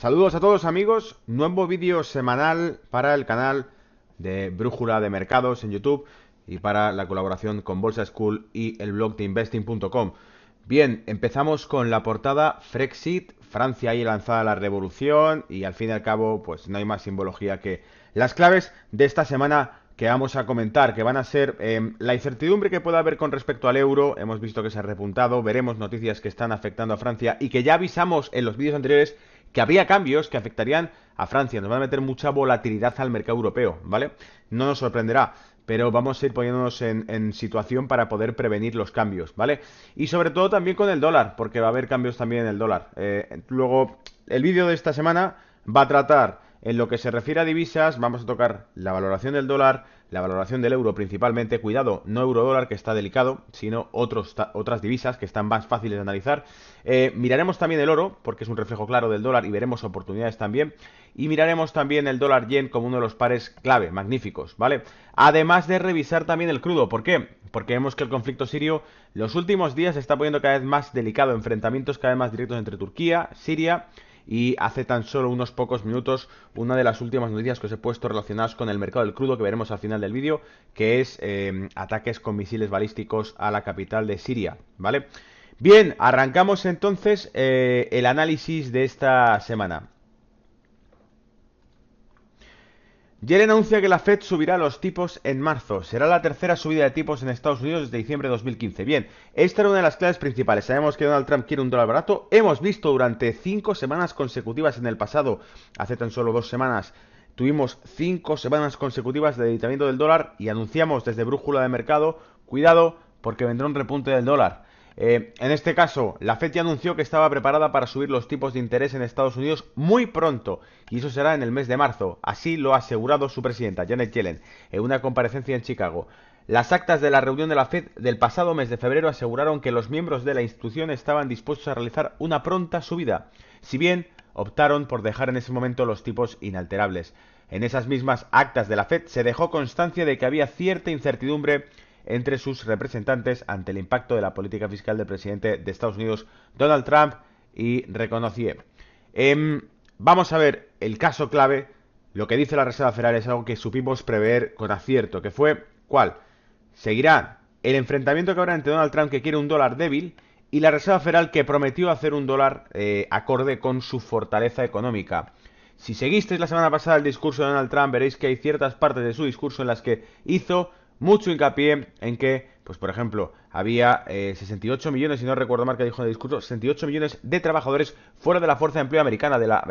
Saludos a todos amigos, nuevo vídeo semanal para el canal de Brújula de Mercados en YouTube y para la colaboración con Bolsa School y el blog de investing.com. Bien, empezamos con la portada Frexit, Francia ahí lanzada la revolución y al fin y al cabo pues no hay más simbología que las claves de esta semana que vamos a comentar, que van a ser la incertidumbre que pueda haber con respecto al euro. Hemos visto que se ha repuntado, veremos noticias que están afectando a Francia y que ya avisamos en los vídeos anteriores que habría cambios que afectarían a Francia. Nos van a meter mucha volatilidad al mercado europeo, ¿vale? No nos sorprenderá, pero vamos a ir poniéndonos en situación para poder prevenir los cambios, ¿vale? Y sobre todo también con el dólar, porque va a haber cambios también en el dólar. Luego, el vídeo de esta semana va a tratar, en lo que se refiere a divisas, vamos a tocar la valoración del dólar, la valoración del euro principalmente, cuidado, no euro-dólar que está delicado, sino otras divisas que están más fáciles de analizar. Miraremos también el oro, porque es un reflejo claro del dólar y veremos oportunidades también. Y miraremos también el dólar-yen como uno de los pares clave, magníficos, ¿vale? Además de revisar también el crudo, ¿por qué? Porque vemos que el conflicto sirio los últimos días se está poniendo cada vez más delicado, enfrentamientos cada vez más directos entre Turquía, Siria. Y hace tan solo unos pocos minutos, una de las últimas noticias que os he puesto relacionadas con el mercado del crudo, que veremos al final del vídeo, que es ataques con misiles balísticos a la capital de Siria, ¿vale? Bien, arrancamos entonces el análisis de esta semana. Yellen anuncia que la Fed subirá los tipos en marzo. Será la tercera subida de tipos en Estados Unidos desde diciembre de 2015. Bien, esta era una de las claves principales. Sabemos que Donald Trump quiere un dólar barato. Hemos visto durante 5 semanas consecutivas en el pasado, hace tan solo 2 semanas, tuvimos 5 semanas consecutivas de debilitamiento del dólar y anunciamos desde Brújula de Mercado, cuidado porque vendrá un repunte del dólar. En este caso, la Fed ya anunció que estaba preparada para subir los tipos de interés en Estados Unidos muy pronto, y eso será en el mes de marzo. Así lo ha asegurado su presidenta, Janet Yellen, en una comparecencia en Chicago. Las actas de la reunión de la Fed del pasado mes de febrero aseguraron que los miembros de la institución estaban dispuestos a realizar una pronta subida, si bien optaron por dejar en ese momento los tipos inalterables. En esas mismas actas de la Fed se dejó constancia de que había cierta incertidumbre entre sus representantes ante el impacto de la política fiscal del presidente de Estados Unidos, Donald Trump, y reconoció. Vamos a ver el caso clave. Lo que dice la Reserva Federal es algo que supimos prever con acierto, que fue, ¿cuál? Seguirá el enfrentamiento que habrá entre Donald Trump, que quiere un dólar débil, y la Reserva Federal, que prometió hacer un dólar acorde con su fortaleza económica. Si seguisteis la semana pasada el discurso de Donald Trump, veréis que hay ciertas partes de su discurso en las que hizo mucho hincapié en que, pues por ejemplo, había 68 millones, si no recuerdo mal que dijo en el discurso, 68 millones de trabajadores fuera de la fuerza de empleo americana, de la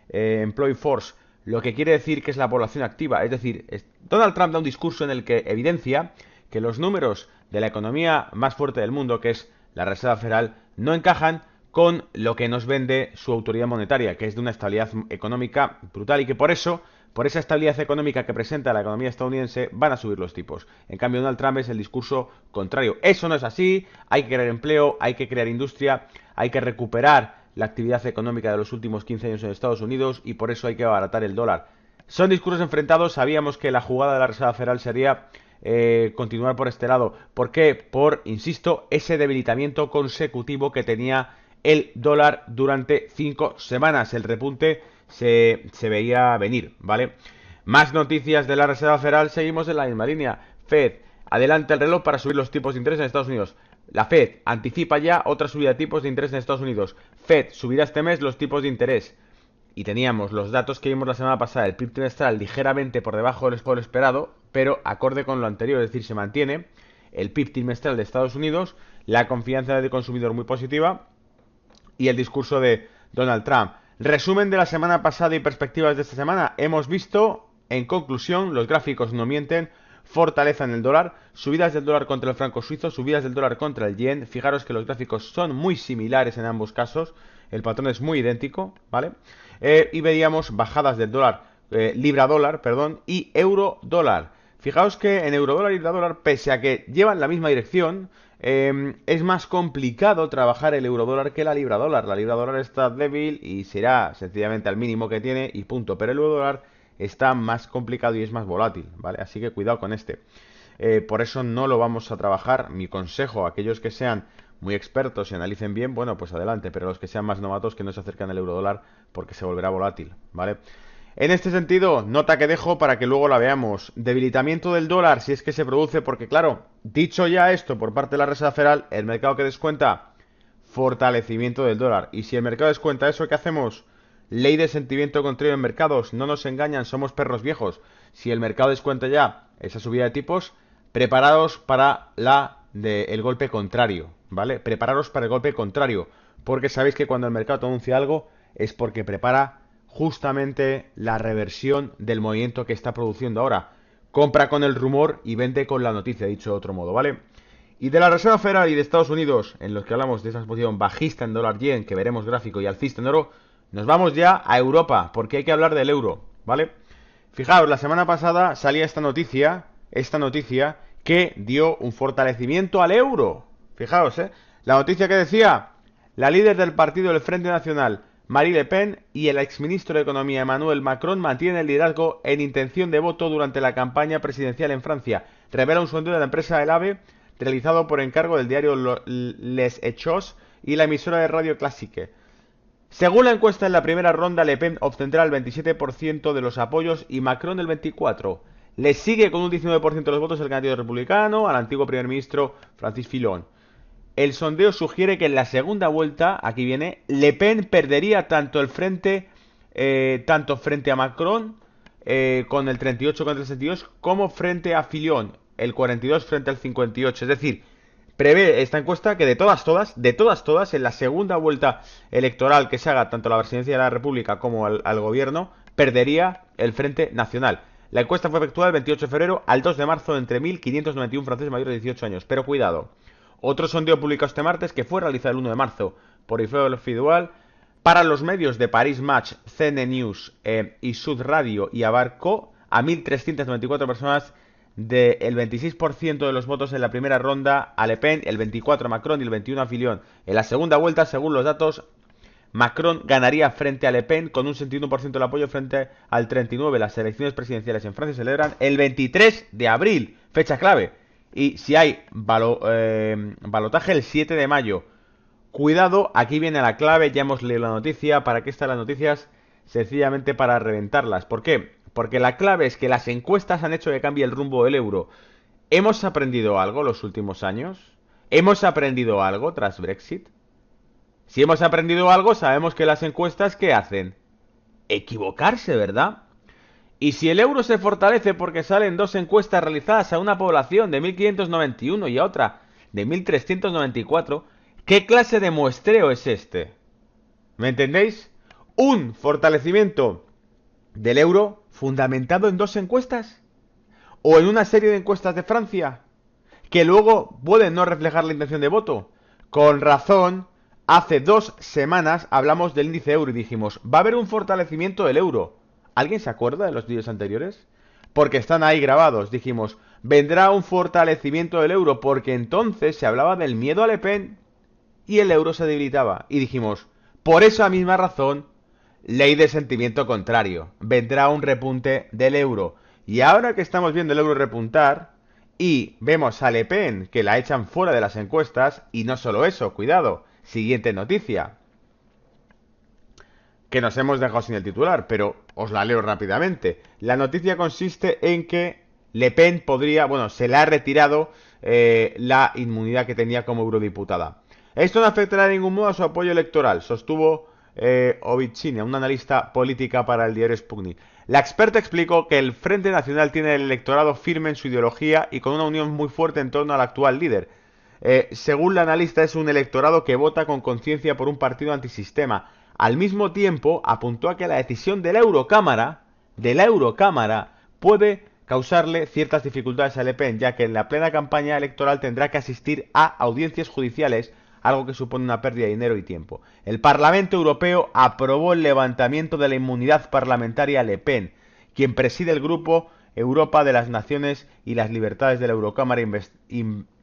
Employee Force, lo que quiere decir que es la población activa. Es decir, Donald Trump da un discurso en el que evidencia que los números de la economía más fuerte del mundo, que es la Reserva Federal, no encajan con lo que nos vende su autoridad monetaria, que es de una estabilidad económica brutal y que por eso, por esa estabilidad económica que presenta la economía estadounidense, van a subir los tipos. En cambio, Donald Trump es el discurso contrario. Eso no es así, hay que crear empleo, hay que crear industria, hay que recuperar la actividad económica de los últimos 15 años en Estados Unidos y por eso hay que abaratar el dólar. Son discursos enfrentados, sabíamos que la jugada de la Reserva Federal sería continuar por este lado. ¿Por qué? Por, insisto, ese debilitamiento consecutivo que tenía el dólar durante 5 semanas. El repunte se veía venir, ¿vale? Más noticias de la Reserva Federal, seguimos en la misma línea. Fed, adelanta el reloj para subir los tipos de interés en Estados Unidos. La Fed anticipa ya otra subida de tipos de interés en Estados Unidos. Fed subirá este mes los tipos de interés. Y teníamos los datos que vimos la semana pasada, el PIB trimestral ligeramente por debajo de lo esperado, pero acorde con lo anterior, es decir, se mantiene el PIB trimestral de Estados Unidos, la confianza del consumidor muy positiva y el discurso de Donald Trump. Resumen de la semana pasada y perspectivas de esta semana. Hemos visto, en conclusión, los gráficos no mienten, fortaleza en el dólar, subidas del dólar contra el franco suizo, subidas del dólar contra el yen. Fijaros que los gráficos son muy similares en ambos casos, el patrón es muy idéntico, ¿vale? Y veíamos bajadas del dólar, libra-dólar, perdón, y euro-dólar. Fijaos que en euro-dólar y libra-dólar, pese a que llevan la misma dirección, es más complicado trabajar el euro-dólar que la libra-dólar. La libra-dólar está débil y será sencillamente al mínimo que tiene y punto. Pero el euro-dólar está más complicado y es más volátil, ¿vale? Así que cuidado con este. Por eso no lo vamos a trabajar. Mi consejo a aquellos que sean muy expertos y analicen bien, bueno, pues adelante, pero los que sean más novatos que no se acercan al eurodólar porque se volverá volátil, ¿vale? En este sentido, nota que dejo para que luego la veamos. Debilitamiento del dólar, si es que se produce, porque claro, dicho ya esto por parte de la Reserva Federal, el mercado que descuenta, fortalecimiento del dólar. Y si el mercado descuenta eso, ¿qué hacemos? Ley de sentimiento contrario en mercados, no nos engañan, somos perros viejos. Si el mercado descuenta ya esa subida de tipos, preparados para el golpe contrario, ¿vale? Prepararos para el golpe contrario, porque sabéis que cuando el mercado te anuncia algo es porque prepara justamente la reversión del movimiento que está produciendo ahora. Compra con el rumor y vende con la noticia, dicho de otro modo, ¿vale? Y de la Reserva Federal y de Estados Unidos, en los que hablamos de esa posición bajista en dólar yen, que veremos gráfico, y alcista en oro, nos vamos ya a Europa, porque hay que hablar del euro, ¿vale? Fijaos, la semana pasada salía esta noticia que dio un fortalecimiento al euro. Fijaos, la noticia que decía, la líder del partido del Frente Nacional, Marine Le Pen, y el exministro de Economía Emmanuel Macron mantienen el liderazgo en intención de voto durante la campaña presidencial en Francia. Revela un sondeo de la empresa El Ave, realizado por encargo del diario Les Echos y la emisora de radio Classique. Según la encuesta en la primera ronda, Le Pen obtendrá el 27% de los apoyos y Macron el 24%. Le sigue con un 19% de los votos el candidato republicano, al antiguo primer ministro Francis Fillon. El sondeo sugiere que en la segunda vuelta, aquí viene, Le Pen perdería tanto frente a Macron, con el 38 contra el 62, como frente a Fillon, el 42 frente al 58. Es decir, prevé esta encuesta que de todas, en la segunda vuelta electoral que se haga tanto a la presidencia de la República como al gobierno, perdería el Frente Nacional. La encuesta fue efectuada el 28 de febrero al 2 de marzo entre 1.591 franceses mayores de 18 años. Pero cuidado, otro sondeo publicado este martes, que fue realizado el 1 de marzo por Ifeo Fidual, para los medios de Paris Match, CN News y Sud Radio, y abarcó a 1.394 personas, del 26% de los votos en la primera ronda a Le Pen, el 24% a Macron y el 21% a Fillon. En la segunda vuelta, según los datos, Macron ganaría frente a Le Pen con un 61% del apoyo frente al 39%. Las elecciones presidenciales en Francia se celebran el 23 de abril, fecha clave. Y si hay balotaje el 7 de mayo. Cuidado, aquí viene la clave, ya hemos leído la noticia. ¿Para qué están las noticias? Sencillamente para reventarlas. ¿Por qué? Porque la clave es que las encuestas han hecho que cambie el rumbo del euro. ¿Hemos aprendido algo los últimos años? ¿Hemos aprendido algo tras Brexit? Si hemos aprendido algo, sabemos que las encuestas, ¿qué hacen? Equivocarse, ¿verdad? Y si el euro se fortalece porque salen dos encuestas realizadas a una población de 1.591 y a otra de 1.394, ¿qué clase de muestreo es este? ¿Me entendéis? Un fortalecimiento del euro fundamentado en dos encuestas o en una serie de encuestas de Francia que luego pueden no reflejar la intención de voto. Con razón, hace 2 semanas hablamos del índice euro y dijimos, va a haber un fortalecimiento del euro. ¿Alguien se acuerda de los vídeos anteriores? Porque están ahí grabados. Dijimos, vendrá un fortalecimiento del euro, porque entonces se hablaba del miedo a Le Pen y el euro se debilitaba. Y dijimos, por esa misma razón, ley de sentimiento contrario. Vendrá un repunte del euro. Y ahora que estamos viendo el euro repuntar y vemos a Le Pen que la echan fuera de las encuestas, y no solo eso, cuidado, siguiente noticia, que nos hemos dejado sin el titular, pero os la leo rápidamente. La noticia consiste en que Le Pen podría, bueno, se le ha retirado la inmunidad que tenía como eurodiputada. Esto no afectará de ningún modo a su apoyo electoral, sostuvo Ovitchina, un analista política para el diario Sputnik. La experta explicó que el Frente Nacional tiene el electorado firme en su ideología y con una unión muy fuerte en torno al actual líder. Según la analista, es un electorado que vota con conciencia por un partido antisistema. Al mismo tiempo, apuntó a que la decisión de la Eurocámara puede causarle ciertas dificultades a Le Pen, ya que en la plena campaña electoral tendrá que asistir a audiencias judiciales, algo que supone una pérdida de dinero y tiempo. El Parlamento Europeo aprobó el levantamiento de la inmunidad parlamentaria a Le Pen, quien preside el grupo Europa de las Naciones y las Libertades de la Eurocámara,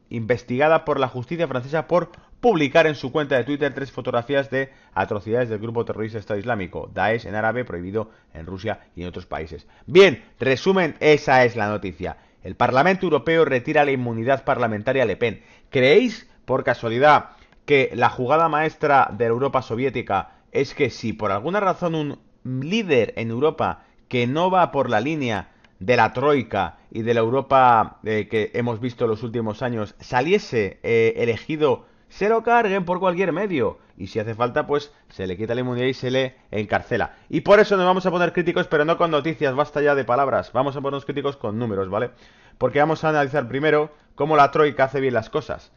investigada por la justicia francesa por publicar en su cuenta de Twitter 3 fotografías de atrocidades del grupo terrorista Estado Islámico, Daesh en árabe, prohibido en Rusia y en otros países. Bien, resumen, esa es la noticia. El Parlamento Europeo retira la inmunidad parlamentaria a Le Pen. ¿Creéis, por casualidad, que la jugada maestra de la Europa soviética es que si por alguna razón un líder en Europa que no va por la línea de la Troika y de la Europa que hemos visto en los últimos años saliese elegido, se lo carguen por cualquier medio. Y si hace falta, pues se le quita la inmunidad y se le encarcela. Y por eso nos vamos a poner críticos, pero no con noticias, basta ya de palabras. Vamos a ponernos críticos con números, ¿vale? Porque vamos a analizar primero cómo la Troika hace bien las cosas.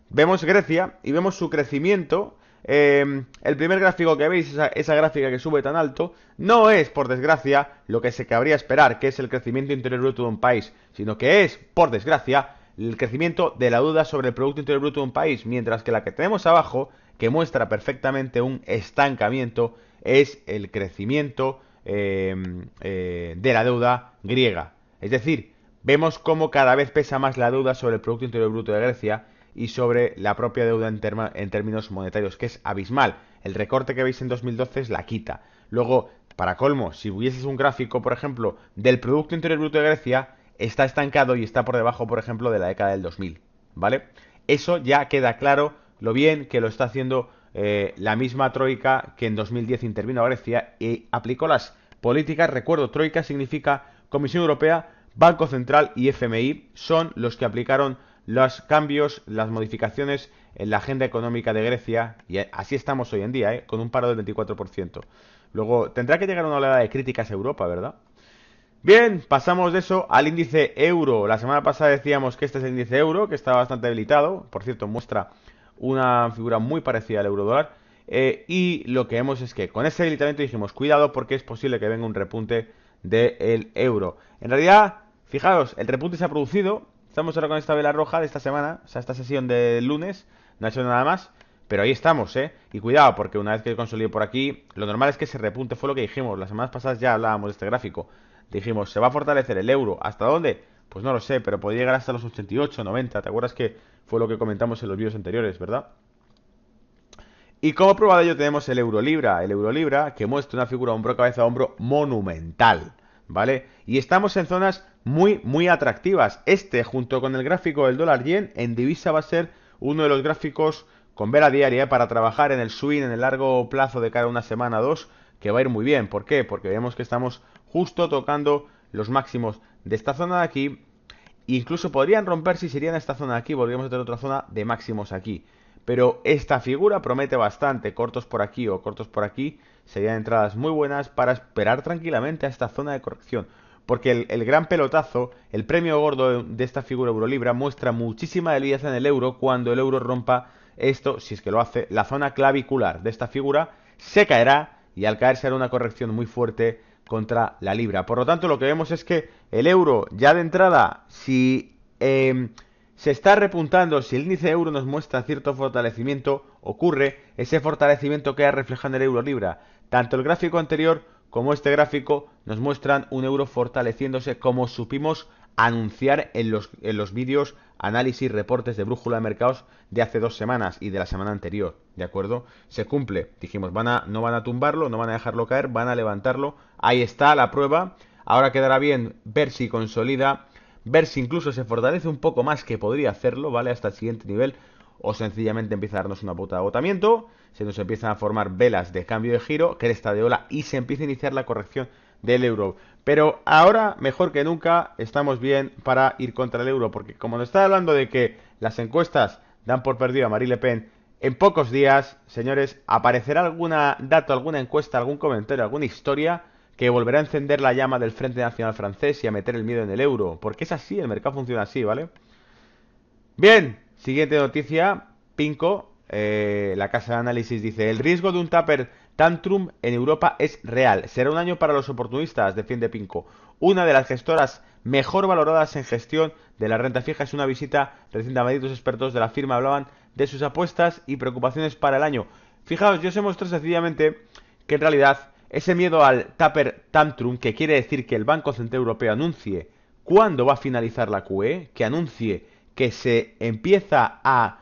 Vemos Grecia y vemos su crecimiento. El primer gráfico que veis, esa gráfica que sube tan alto, no es, por desgracia, lo que se cabría esperar, que es el crecimiento interior bruto de un país, sino que es, por desgracia, el crecimiento de la deuda sobre el Producto Interior Bruto de un país, mientras que la que tenemos abajo, que muestra perfectamente un estancamiento, es el crecimiento de la deuda griega. Es decir, vemos cómo cada vez pesa más la deuda sobre el Producto Interior Bruto de Grecia y sobre la propia deuda en términos monetarios, que es abismal. El recorte que veis en 2012 es la quita. Luego, para colmo, si hubieses un gráfico, por ejemplo, del Producto Interior Bruto de Grecia, está estancado y está por debajo, por ejemplo, de la década del 2000, ¿vale? Eso ya queda claro lo bien que lo está haciendo la misma Troika que en 2010 intervino a Grecia y aplicó las políticas. Recuerdo, Troika significa Comisión Europea, Banco Central y FMI, son los que aplicaron los cambios, las modificaciones en la agenda económica de Grecia, y así estamos hoy en día, con un paro del 24%. Luego, tendrá que llegar una oleada de críticas a Europa, ¿verdad? Bien, pasamos de eso al índice euro. La semana pasada decíamos que este es el índice euro, que está bastante debilitado. Por cierto, muestra una figura muy parecida al eurodólar. Y lo que vemos es que con ese debilitamiento dijimos, cuidado porque es posible que venga un repunte del euro. En realidad, fijaos, el repunte se ha producido. Estamos ahora con esta vela roja de esta semana, o sea, esta sesión de lunes, no ha hecho nada más. Pero ahí estamos, ¿eh? Y cuidado, porque una vez que consolide por aquí, lo normal es que se repunte, fue lo que dijimos. Las semanas pasadas ya hablábamos de este gráfico. Dijimos, ¿se va a fortalecer el euro? ¿Hasta dónde? Pues no lo sé, pero podría llegar hasta los 88, 90. ¿Te acuerdas que fue lo que comentamos en los vídeos anteriores, verdad? Y como prueba de ello tenemos el euro-libra. El euro-libra que muestra una figura hombro-cabeza-hombro monumental, ¿vale? Y estamos en zonas muy, muy atractivas. Este, junto con el gráfico del dólar-yen, en divisa va a ser uno de los gráficos con vela diaria para trabajar en el swing, en el largo plazo de cada una semana o dos, que va a ir muy bien. ¿Por qué? Porque vemos que estamos justo tocando los máximos de esta zona de aquí. Incluso podrían romperse y serían esta zona de aquí. Podríamos tener otra zona de máximos aquí. Pero esta figura promete bastante. Cortos por aquí o cortos por aquí serían entradas muy buenas para esperar tranquilamente a esta zona de corrección. Porque el gran pelotazo, el premio gordo de esta figura euro-libra muestra muchísima debilidad en el euro cuando el euro rompa esto, si es que lo hace, la zona clavicular de esta figura se caerá y al caer será una corrección muy fuerte contra la libra. Por lo tanto, lo que vemos es que el euro ya de entrada, si se está repuntando, si el índice de euro nos muestra cierto fortalecimiento, ocurre ese fortalecimiento que refleja en el euro-libra. Tanto el gráfico anterior como este gráfico nos muestran un euro fortaleciéndose como supimos anunciar en los vídeos, análisis, reportes de brújula de mercados de hace 2 semanas y de la semana anterior, ¿de acuerdo? Se cumple, dijimos, no van a tumbarlo, no van a dejarlo caer, van a levantarlo, ahí está la prueba, ahora quedará bien ver si consolida, ver si incluso se fortalece un poco más, que podría hacerlo, ¿vale? Hasta el siguiente nivel, o sencillamente empieza a darnos una puta de agotamiento, se nos empiezan a formar velas de cambio de giro, cresta de ola y se empieza a iniciar la corrección del euro. Pero ahora, mejor que nunca, estamos bien para ir contra el euro, porque como nos está hablando de que las encuestas dan por perdido a Marine Le Pen, en pocos días, señores, aparecerá algún dato, alguna encuesta, algún comentario, alguna historia que volverá a encender la llama del Frente Nacional francés y a meter el miedo en el euro, porque es así, el mercado funciona así, ¿vale? Bien, siguiente noticia, Pinco, la casa de análisis dice, el riesgo de un taper tantrum en Europa es real, será un año para los oportunistas, defiende Pinco. Una de las gestoras mejor valoradas en gestión de la renta fija es una visita reciente a Madrid. Los expertos de la firma hablaban de sus apuestas y preocupaciones para el año. Fijaos, yo os he mostrado sencillamente que en realidad ese miedo al taper tantrum, que quiere decir que el Banco Central Europeo anuncie cuándo va a finalizar la QE, que anuncie que se empieza a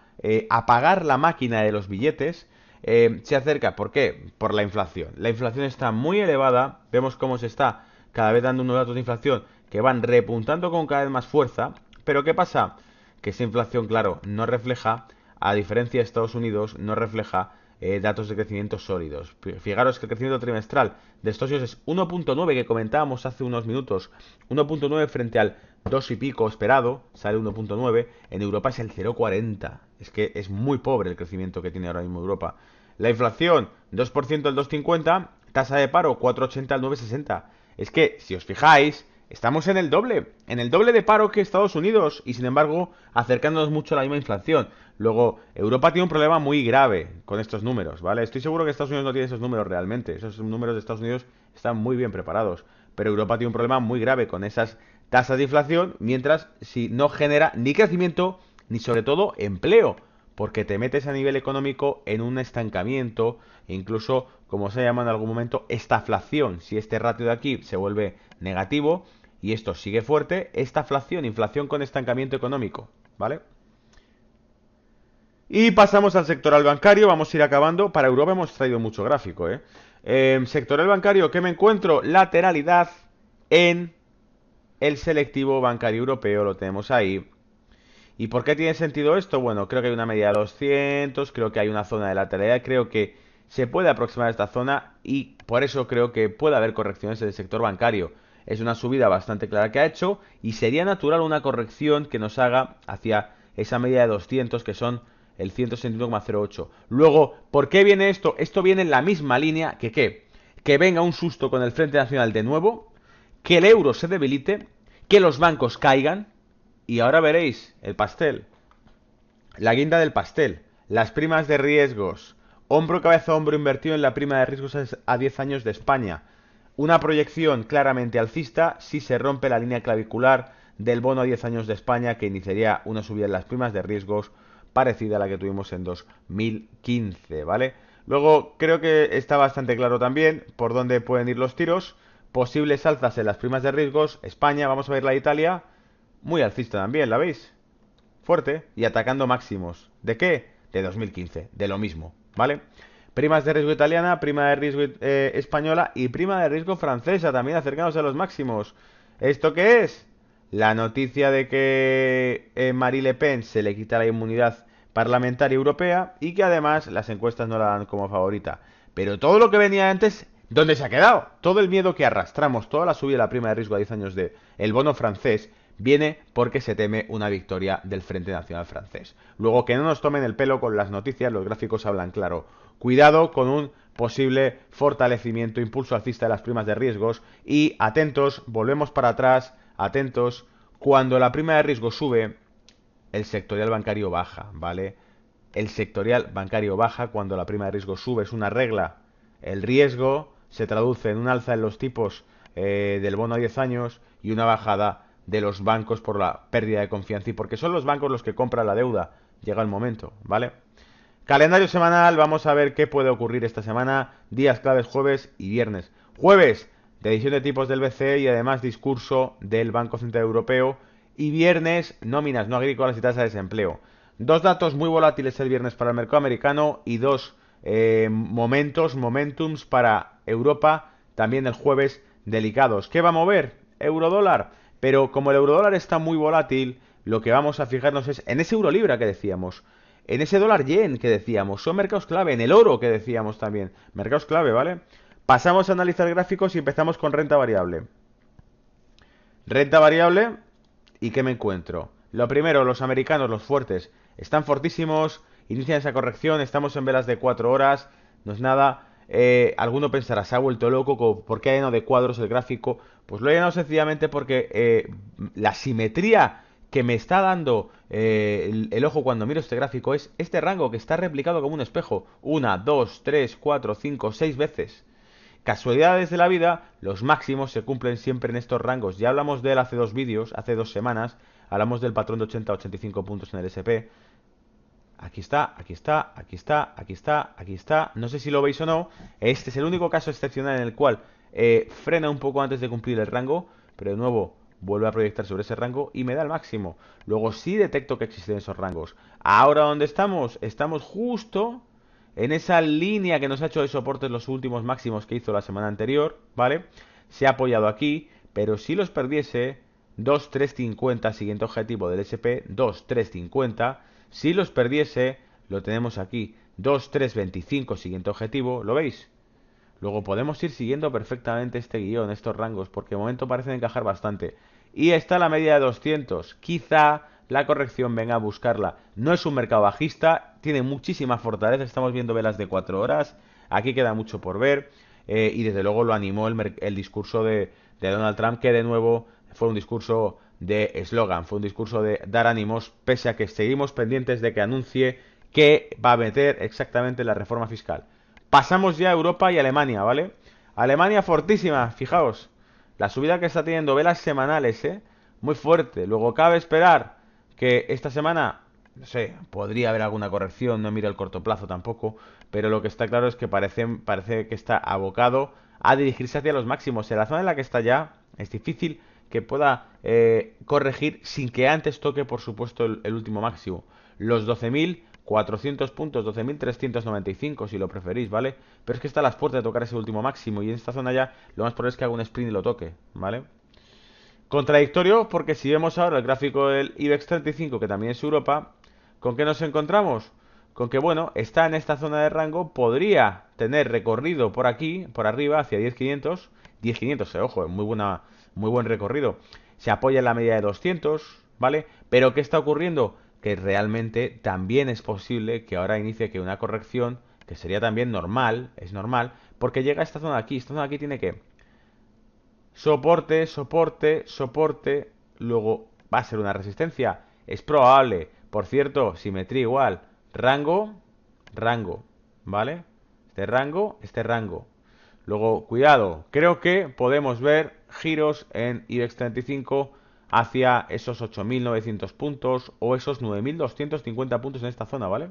apagar la máquina de los billetes, se acerca. ¿Por qué? Por la inflación. La inflación está muy elevada, vemos cómo se está cada vez dando unos datos de inflación que van repuntando con cada vez más fuerza, pero ¿qué pasa? Que esa inflación, claro, no refleja a diferencia de Estados Unidos, no refleja datos de crecimiento sólidos. Fijaros que el crecimiento trimestral de Estados Unidos es 1.9, que comentábamos hace unos minutos, 1.9 frente al 2 y pico esperado, sale 1.9, en Europa es el 0.40. Es que es muy pobre el crecimiento que tiene ahora mismo Europa. La inflación, 2% al 2,50, tasa de paro, 4,80 al 9,60. Es que, si os fijáis, estamos en el doble de paro que Estados Unidos, y sin embargo, acercándonos mucho a la misma inflación. Luego, Europa tiene un problema muy grave con estos números, ¿vale? Estoy seguro que Estados Unidos no tiene esos números realmente. Esos números de Estados Unidos están muy bien preparados. Pero Europa tiene un problema muy grave con esas tasas de inflación, mientras si no genera ni crecimiento, ni sobre todo empleo, porque te metes a nivel económico en un estancamiento, e incluso, como se llama en algún momento, estaflación. Si este ratio de aquí se vuelve negativo y esto sigue fuerte, estaflación, inflación con estancamiento económico, ¿vale? Y pasamos al sectoral bancario, vamos a ir acabando. Para Europa hemos traído mucho gráfico, ¿eh? Sectoral bancario, ¿qué me encuentro? Lateralidad en el selectivo bancario europeo, lo tenemos ahí. ¿Y por qué tiene sentido esto? Bueno, creo que hay una media de 200, creo que hay una zona de lateralidad, creo que se puede aproximar a esta zona y por eso creo que puede haber correcciones en el sector bancario. Es una subida bastante clara que ha hecho y sería natural una corrección que nos haga hacia esa media de 200 que son el 161,08. Luego, ¿por qué viene esto? Esto viene en la misma línea que ¿qué? Que venga un susto con el Frente Nacional de nuevo, que el euro se debilite, que los bancos caigan y ahora veréis el pastel, la guinda del pastel, las primas de riesgos, hombro, cabeza, hombro invertido en la prima de riesgos a 10 años de España. Una proyección claramente alcista si se rompe la línea clavicular del bono a 10 años de España, que iniciaría una subida en las primas de riesgos parecida a la que tuvimos en 2015, ¿vale? Luego creo que está bastante claro también por dónde pueden ir los tiros. Posibles alzas en las primas de riesgos. España, vamos a ver la de Italia. Muy alcista también, ¿la veis? Fuerte y atacando máximos. ¿De qué? De 2015, de lo mismo, ¿vale? Primas de riesgo italiana, prima de riesgo española y prima de riesgo francesa, también acercándose a los máximos. ¿Esto qué es? La noticia de que Marine Le Pen se le quita la inmunidad parlamentaria europea y que además las encuestas no la dan como favorita. Pero todo lo que venía antes, ¿dónde se ha quedado? Todo el miedo que arrastramos, toda la subida de la prima de riesgo a 10 años de el bono francés, viene porque se teme una victoria del Frente Nacional francés. Luego, que no nos tomen el pelo con las noticias, los gráficos hablan claro. Cuidado con un posible fortalecimiento, impulso alcista de las primas de riesgos y atentos, volvemos para atrás, atentos, cuando la prima de riesgo sube, el sectorial bancario baja, ¿vale? El sectorial bancario baja cuando la prima de riesgo sube, es una regla. El riesgo se traduce en un alza en los tipos del bono a 10 años y una bajada de los bancos por la pérdida de confianza y porque son los bancos los que compran la deuda. Llega el momento, ¿vale? Calendario semanal, vamos a ver qué puede ocurrir esta semana. Días claves jueves y viernes. Jueves, decisión de tipos del BCE y además discurso del Banco Central Europeo. Y viernes, nóminas no agrícolas y tasa de desempleo. Dos datos muy volátiles el viernes para el mercado americano y dos momentums para Europa, también el jueves, delicados. ¿Qué va a mover? Eurodólar. Pero como el eurodólar está muy volátil, lo que vamos a fijarnos es en ese eurolibra que decíamos, en ese dólar yen que decíamos, son mercados clave, en el oro que decíamos también, mercados clave, ¿vale? Pasamos a analizar gráficos y empezamos con renta variable. Renta variable, ¿y qué me encuentro? Lo primero, los americanos, los fuertes, están fortísimos, inician esa corrección, estamos en velas de 4 horas, no es nada. Alguno pensará, se ha vuelto loco, ¿por qué ha llenado de cuadros el gráfico? Pues lo he llenado sencillamente porque la simetría que me está dando el ojo cuando miro este gráfico es este rango que está replicado como un espejo. 1, 2, 3, 4, 5, 6 veces. Casualidades de la vida, los máximos se cumplen siempre en estos rangos. Ya hablamos de él hace 2 vídeos, hace 2 semanas. Hablamos del patrón de 80 a 85 puntos en el SP. Aquí está, aquí está, aquí está, aquí está, aquí está. No sé si lo veis o no. Este es el único caso excepcional en el cual frena un poco antes de cumplir el rango, pero de nuevo vuelve a proyectar sobre ese rango y me da el máximo. Luego sí detecto que existen esos rangos. Ahora, ¿dónde estamos? Estamos justo en esa línea que nos ha hecho de soportes los últimos máximos que hizo la semana anterior, ¿vale? Se ha apoyado aquí, pero si los perdiese, 2.350, siguiente objetivo del SP, 2.350. Si los perdiese, lo tenemos aquí, 2,325, siguiente objetivo, ¿lo veis? Luego podemos ir siguiendo perfectamente este guión, estos rangos, porque de momento parecen encajar bastante. Y está la media de 200. Quizá la corrección venga a buscarla. No es un mercado bajista, tiene muchísima fortaleza. Estamos viendo velas de 4 horas. Aquí queda mucho por ver. Y desde luego lo animó el discurso de Donald Trump, que de nuevo fue un discurso de eslogan, fue un discurso de dar ánimos, pese a que seguimos pendientes de que anuncie que va a meter exactamente la reforma fiscal. Pasamos ya a Europa y Alemania, ¿vale? Alemania fortísima, fijaos. La subida que está teniendo velas semanales, ¿eh? Muy fuerte. Luego cabe esperar que esta semana, no sé, podría haber alguna corrección, no mira el corto plazo tampoco, pero lo que está claro es que parece que está abocado a dirigirse hacia los máximos. En la zona en la que está ya, es difícil que pueda corregir sin que antes toque, por supuesto, el último máximo. Los 12.400 puntos, 12.395 si lo preferís, ¿vale? Pero es que está a las puertas de tocar ese último máximo y en esta zona ya lo más probable es que haga un sprint y lo toque, ¿vale? Contradictorio porque si vemos ahora el gráfico del IBEX 35, que también es Europa, ¿con qué nos encontramos? Con que, bueno, está en esta zona de rango, podría tener recorrido por aquí, por arriba, hacia 10.500. 10.500, ojo, muy buen recorrido. Se apoya en la media de 200, ¿vale? Pero ¿qué está ocurriendo? Que realmente también es posible que ahora inicie que una corrección, que sería también normal, es normal, porque llega a esta zona de aquí. Esta zona de aquí tiene que soporte, soporte, soporte, luego va a ser una resistencia. Es probable. Por cierto, simetría igual. Rango, rango, ¿vale? Este rango. Luego, cuidado, creo que podemos ver giros en IBEX 35 hacia esos 8.900 puntos o esos 9.250 puntos en esta zona, ¿vale?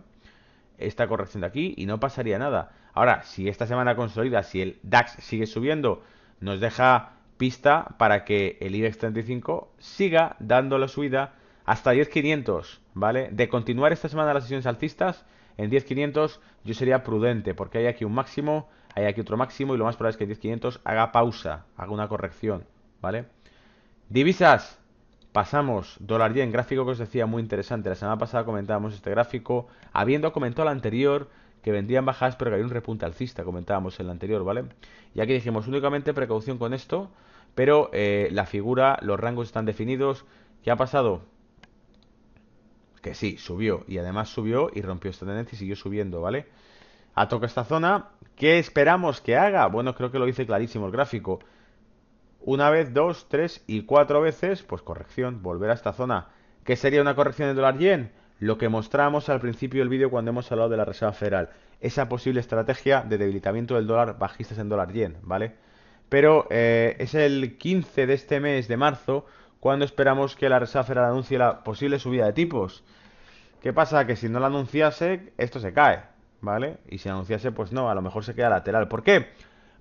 Esta corrección de aquí y no pasaría nada. Ahora, si esta semana consolida, si el DAX sigue subiendo, nos deja pista para que el IBEX 35 siga dando la subida hasta 10.500, ¿vale? De continuar esta semana las sesiones alcistas, en 10.500 yo sería prudente, porque hay aquí un máximo, hay aquí otro máximo, y lo más probable es que en 10.500 haga pausa, haga una corrección, ¿vale? Divisas, pasamos, dólar yen, gráfico que os decía muy interesante. La semana pasada comentábamos este gráfico, habiendo comentado el anterior que vendían bajadas pero que había un repunte alcista, comentábamos en el anterior, ¿vale? Y aquí dijimos únicamente precaución con esto, pero la figura, los rangos están definidos. ¿Qué ha pasado? Que sí, subió, y además subió y rompió esta tendencia y siguió subiendo, ¿vale? Toca esta zona. ¿Qué esperamos que haga? Bueno, creo que lo dice clarísimo el gráfico. Una vez, dos, tres y cuatro veces, pues corrección, volver a esta zona. ¿Qué sería una corrección del dólar yen? Lo que mostramos al principio del vídeo cuando hemos hablado de la Reserva Federal. Esa posible estrategia de debilitamiento del dólar bajistas en dólar yen, ¿vale? Pero es el 15 de este mes de marzo cuando esperamos que la Reserva Federal anuncie la posible subida de tipos. ¿Qué pasa? Que si no la anunciase, esto se cae, ¿vale? Y si anunciase, pues no, a lo mejor se queda lateral. ¿Por qué?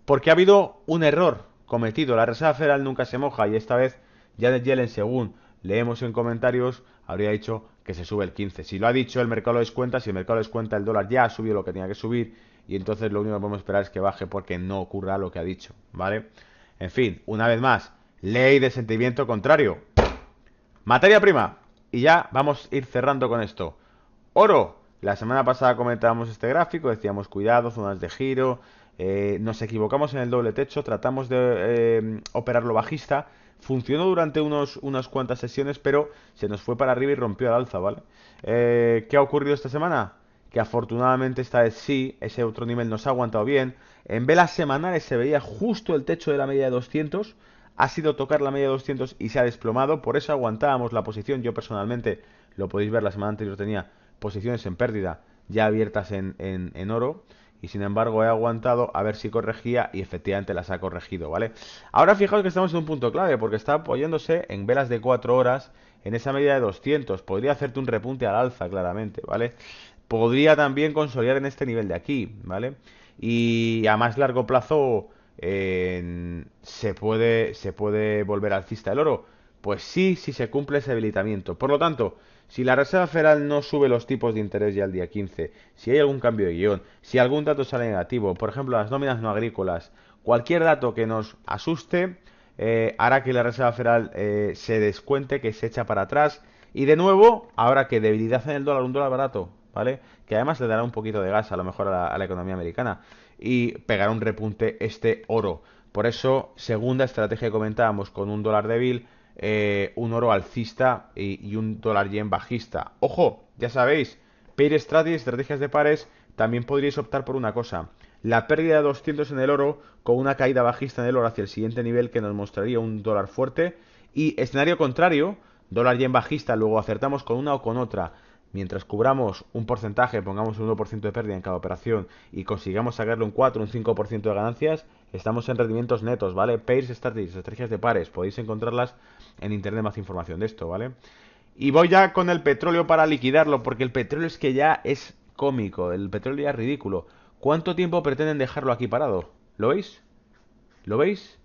Porque ha habido un error cometido. La Reserva Federal nunca se moja y esta vez Janet Yellen, según leemos en comentarios, habría dicho que se sube el 15. Si lo ha dicho, el mercado lo descuenta. Si el mercado lo descuenta, el dólar ya ha subido lo que tenía que subir y entonces lo único que podemos esperar es que baje porque no ocurra lo que ha dicho, ¿vale? En fin, una vez más, ley de sentimiento contrario. Materia prima. Y ya vamos a ir cerrando con esto. Oro. La semana pasada comentábamos este gráfico, decíamos cuidado, zonas de giro, nos equivocamos en el doble techo, tratamos de operarlo bajista, funcionó durante unas cuantas sesiones, pero se nos fue para arriba y rompió al alza, ¿vale? ¿Qué ha ocurrido esta semana? Que afortunadamente esta vez sí, ese otro nivel nos ha aguantado bien. En velas semanales se veía justo el techo de la media de 200, ha sido tocar la media de 200 y se ha desplomado, por eso aguantábamos la posición. Yo personalmente, lo podéis ver, la semana anterior tenía posiciones en pérdida ya abiertas en oro y sin embargo he aguantado a ver si corregía y efectivamente las ha corregido, ¿vale? Ahora fijaos que estamos en un punto clave porque está apoyándose en velas de 4 horas en esa media de 200. Podría hacerte un repunte al alza claramente, ¿vale? Podría también consolidar en este nivel de aquí, ¿vale? Y a más largo plazo se puede volver alcista el oro. Pues sí, si se cumple ese habilitamiento. Por lo tanto, si la Reserva Federal no sube los tipos de interés ya el día 15, si hay algún cambio de guión, si algún dato sale negativo, por ejemplo las nóminas no agrícolas, cualquier dato que nos asuste hará que la Reserva Federal se descuente, que se echa para atrás y de nuevo, ahora que debilidad en el dólar, un dólar barato, ¿vale? Que además le dará un poquito de gas a lo mejor a la economía americana y pegará un repunte este oro. Por eso, segunda estrategia que comentábamos, con un dólar débil, un oro alcista y un dólar yen bajista. Ojo, ya sabéis, pair strategy, estrategias de pares, también podríais optar por una cosa. La pérdida de 200 en el oro con una caída bajista en el oro hacia el siguiente nivel que nos mostraría un dólar fuerte. Y escenario contrario, dólar yen bajista, luego acertamos con una o con otra. Mientras cubramos un porcentaje, pongamos un 1% de pérdida en cada operación y consigamos sacarle un 4, un 5% de ganancias, estamos en rendimientos netos, ¿vale? Pairs Strategies, estrategias de pares, podéis encontrarlas en internet más información de esto, ¿vale? Y voy ya con el petróleo para liquidarlo, porque el petróleo es que ya es cómico, el petróleo ya es ridículo. ¿Cuánto tiempo pretenden dejarlo aquí parado? ¿Lo veis? ¿Lo veis?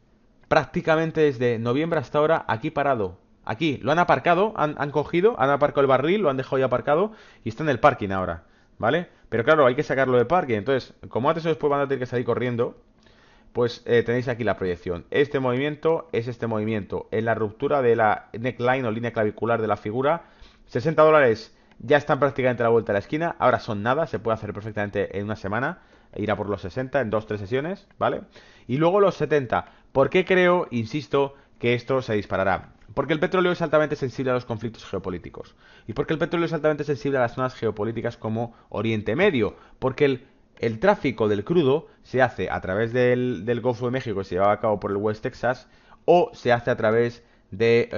Prácticamente desde noviembre hasta ahora aquí parado. Aquí, lo han aparcado, han cogido, han aparcado el barril, lo han dejado ya aparcado y está en el parking ahora, ¿vale? Pero claro, hay que sacarlo de parking. Entonces, como antes o después van a tener que salir corriendo, pues tenéis aquí la proyección. Este movimiento es este movimiento. En la ruptura de la neckline o línea clavicular de la figura, 60 dólares ya están prácticamente a la vuelta de la esquina. Ahora son nada, se puede hacer perfectamente en una semana. Ir a por los 60 en 2-3 sesiones, ¿vale? Y luego los 70. ¿Por qué creo, insisto, que esto se disparará? Porque el petróleo es altamente sensible a los conflictos geopolíticos. Y porque el petróleo es altamente sensible a las zonas geopolíticas como Oriente Medio. Porque el tráfico del crudo se hace a través del Golfo de México, que se lleva a cabo por el West Texas, o se hace a través de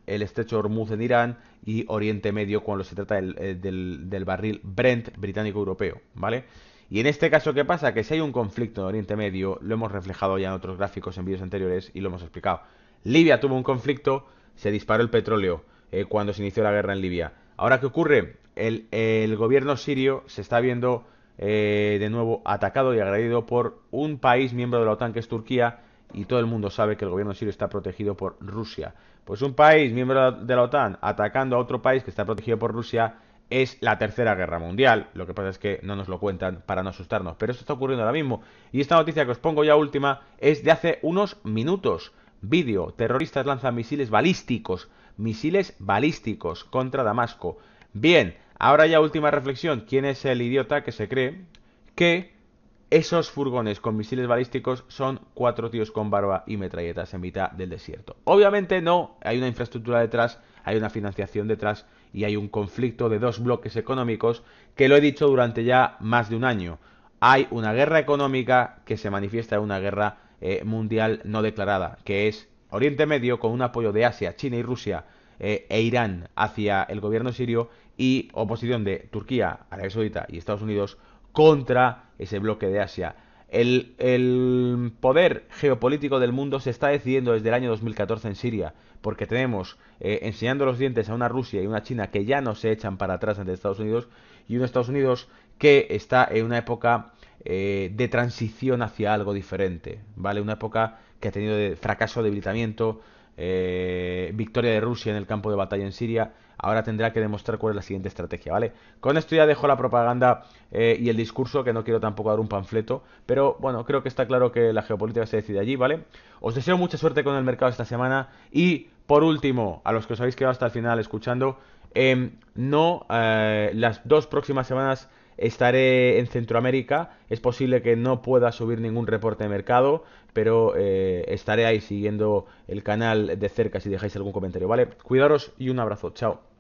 el estrecho de Hormuz en Irán y Oriente Medio cuando se trata del barril Brent británico-europeo, ¿vale? Y en este caso, ¿qué pasa? Que si hay un conflicto en Oriente Medio, lo hemos reflejado ya en otros gráficos en vídeos anteriores y lo hemos explicado. Libia tuvo un conflicto, se disparó el petróleo cuando se inició la guerra en Libia. Ahora, ¿qué ocurre? El gobierno sirio se está viendo de nuevo atacado y agredido por un país miembro de la OTAN que es Turquía y todo el mundo sabe que el gobierno sirio está protegido por Rusia. Pues un país miembro de la OTAN atacando a otro país que está protegido por Rusia es la tercera guerra mundial. Lo que pasa es que no nos lo cuentan para no asustarnos, pero esto está ocurriendo ahora mismo. Y esta noticia que os pongo ya última es de hace unos minutos. Vídeo, terroristas lanzan misiles balísticos contra Damasco. Bien, ahora ya última reflexión. ¿Quién es el idiota que se cree que esos furgones con misiles balísticos son 4 tíos con barba y metralletas en mitad del desierto? Obviamente no, hay una infraestructura detrás, hay una financiación detrás y hay un conflicto de dos bloques económicos que lo he dicho durante ya más de un año. Hay una guerra económica que se manifiesta en una guerra mundial no declarada, que es Oriente Medio con un apoyo de Asia, China y Rusia e Irán hacia el gobierno sirio y oposición de Turquía, Arabia Saudita y Estados Unidos contra ese bloque de Asia. El poder geopolítico del mundo se está decidiendo desde el año 2014 en Siria, porque tenemos enseñando los dientes a una Rusia y una China que ya no se echan para atrás ante Estados Unidos y un Estados Unidos que está en una época de transición hacia algo diferente, ¿vale? Una época que ha tenido de fracaso, debilitamiento, victoria de Rusia en el campo de batalla en Siria. Ahora tendrá que demostrar cuál es la siguiente estrategia, ¿vale? Con esto ya dejo la propaganda y el discurso, que no quiero tampoco dar un panfleto, pero bueno, creo que está claro que la geopolítica se decide allí, ¿vale? Os deseo mucha suerte con el mercado esta semana y, por último, a los que os habéis quedado hasta el final escuchando, no, las 2 próximas semanas estaré en Centroamérica. Es posible que no pueda subir ningún reporte de mercado, pero estaré ahí siguiendo el canal de cerca si dejáis algún comentario, ¿vale? Cuidaros y un abrazo, chao.